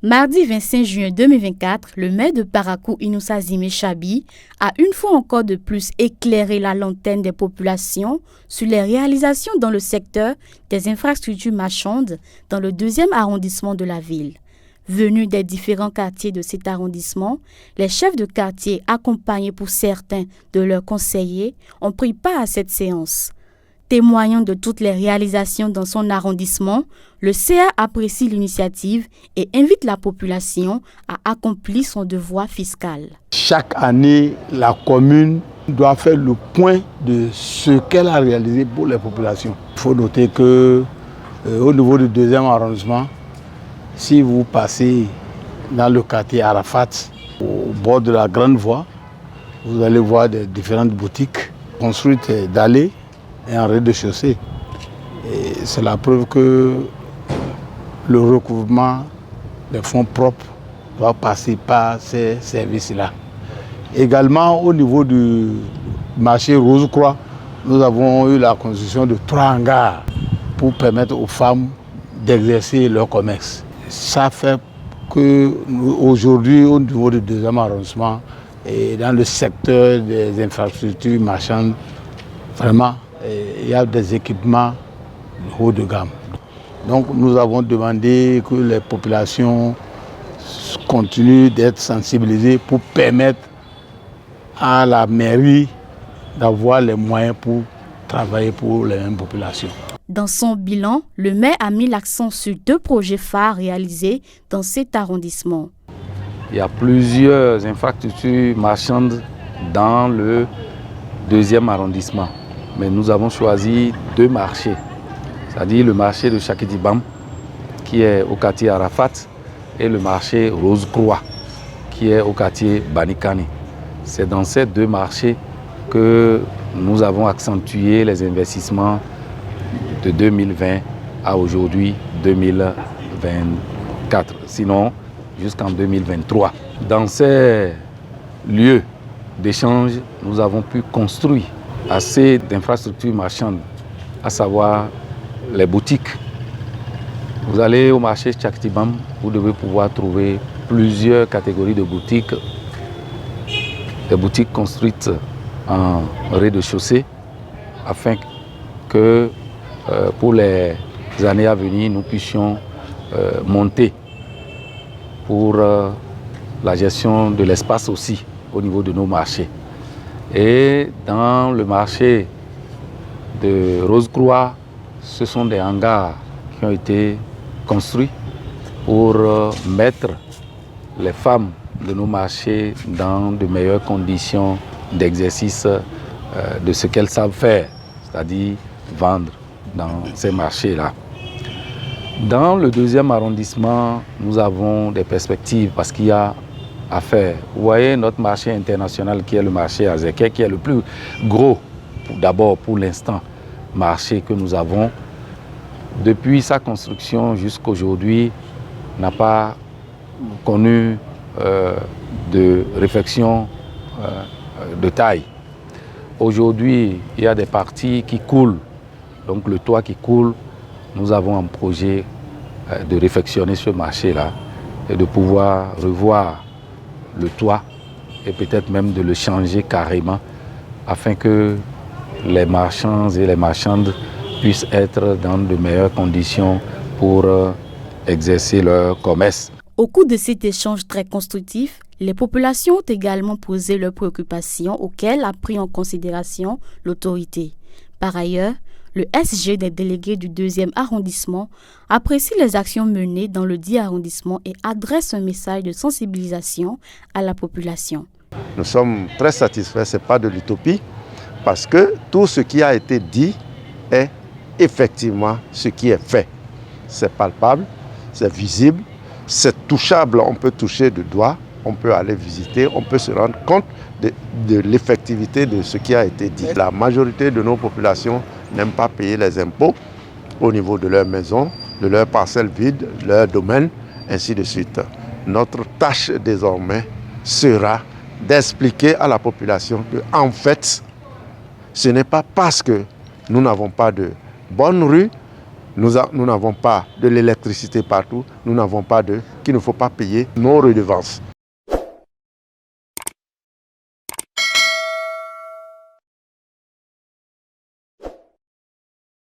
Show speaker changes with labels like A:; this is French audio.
A: Mardi 25 juin 2024, le maire de Parakou, Inoussa Zimé Chabi, a une fois encore de plus éclairé la lanterne des populations sur les réalisations dans le secteur des infrastructures marchandes dans le 2e arrondissement de la ville. Venus des différents quartiers de cet arrondissement, les chefs de quartier, accompagnés pour certains de leurs conseillers, ont pris part à cette séance. Témoignant de toutes les réalisations dans son arrondissement, le CA apprécie l'initiative et invite la population à accomplir son devoir fiscal.
B: Chaque année, la commune doit faire le point de ce qu'elle a réalisé pour les populations. Il faut noter que au niveau du 2e arrondissement, si vous passez dans le quartier Arafat, au bord de la grande voie, vous allez voir des différentes boutiques construites d'allées et en rez-de-chaussée. C'est la preuve que le recouvrement des fonds propres doit passer par ces services-là. Également, au niveau du marché Rose-Croix, nous avons eu la construction de 3 hangars pour permettre aux femmes d'exercer leur commerce. Ça fait qu'aujourd'hui, au niveau du 2e arrondissement, et dans le secteur des infrastructures marchandes, vraiment, il y a des équipements haut de gamme. Donc nous avons demandé que les populations continuent d'être sensibilisées pour permettre à la mairie d'avoir les moyens pour travailler pour les mêmes populations.
A: Dans son bilan, le maire a mis l'accent sur 2 projets phares réalisés dans cet arrondissement.
C: Il y a plusieurs infrastructures marchandes dans le 2e arrondissement. Mais nous avons choisi 2 marchés, c'est-à-dire le marché de Chakidibam, qui est au quartier Arafat, et le marché Rose-Croix, qui est au quartier Banikani. C'est dans ces 2 marchés que nous avons accentué les investissements de 2020 à aujourd'hui 2024, sinon jusqu'en 2023. Dans ces lieux d'échange, nous avons pu construire assez d'infrastructures marchandes, à savoir les boutiques. Vous allez au marché Tchaktibam, vous devez pouvoir trouver plusieurs catégories de boutiques. Des boutiques construites en rez-de-chaussée, afin que pour les années à venir, nous puissions monter pour la gestion de l'espace aussi au niveau de nos marchés. Et dans le marché de Rose-Croix, ce sont des hangars qui ont été construits pour mettre les femmes de nos marchés dans de meilleures conditions d'exercice de ce qu'elles savent faire, c'est-à-dire vendre dans ces marchés-là. Dans le 2e arrondissement, nous avons des perspectives parce qu'il y a à faire. Vous voyez notre marché international qui est le marché Azeke, qui est le plus gros, d'abord pour l'instant, marché que nous avons. Depuis sa construction jusqu'aujourd'hui, n'a pas connu de réflexion de taille. Aujourd'hui, il y a des parties qui coulent, donc le toit qui coule. Nous avons un projet de réfectionner ce marché-là et de pouvoir revoir le toit et peut-être même de le changer carrément afin que les marchands et les marchandes puissent être dans de meilleures conditions pour exercer leur commerce.
A: Au cours de cet échange très constructif, les populations ont également posé leurs préoccupations auxquelles a pris en considération l'autorité. Par ailleurs, le SG des délégués du 2e arrondissement apprécie les actions menées dans le dit arrondissement et adresse un message de sensibilisation à la population.
D: Nous sommes très satisfaits, ce n'est pas de l'utopie, parce que tout ce qui a été dit est effectivement ce qui est fait. C'est palpable, c'est visible, c'est touchable, on peut toucher du doigt, on peut aller visiter, on peut se rendre compte de l'effectivité de ce qui a été dit. La majorité de nos populations n'aiment pas payer les impôts au niveau de leur maison, de leurs parcelles vides, leur domaine, ainsi de suite. Notre tâche désormais sera d'expliquer à la population qu'en fait, ce n'est pas parce que nous n'avons pas de bonnes rues, Nous n'avons pas de l'électricité partout, nous n'avons pas qu'il ne faut pas payer nos redevances.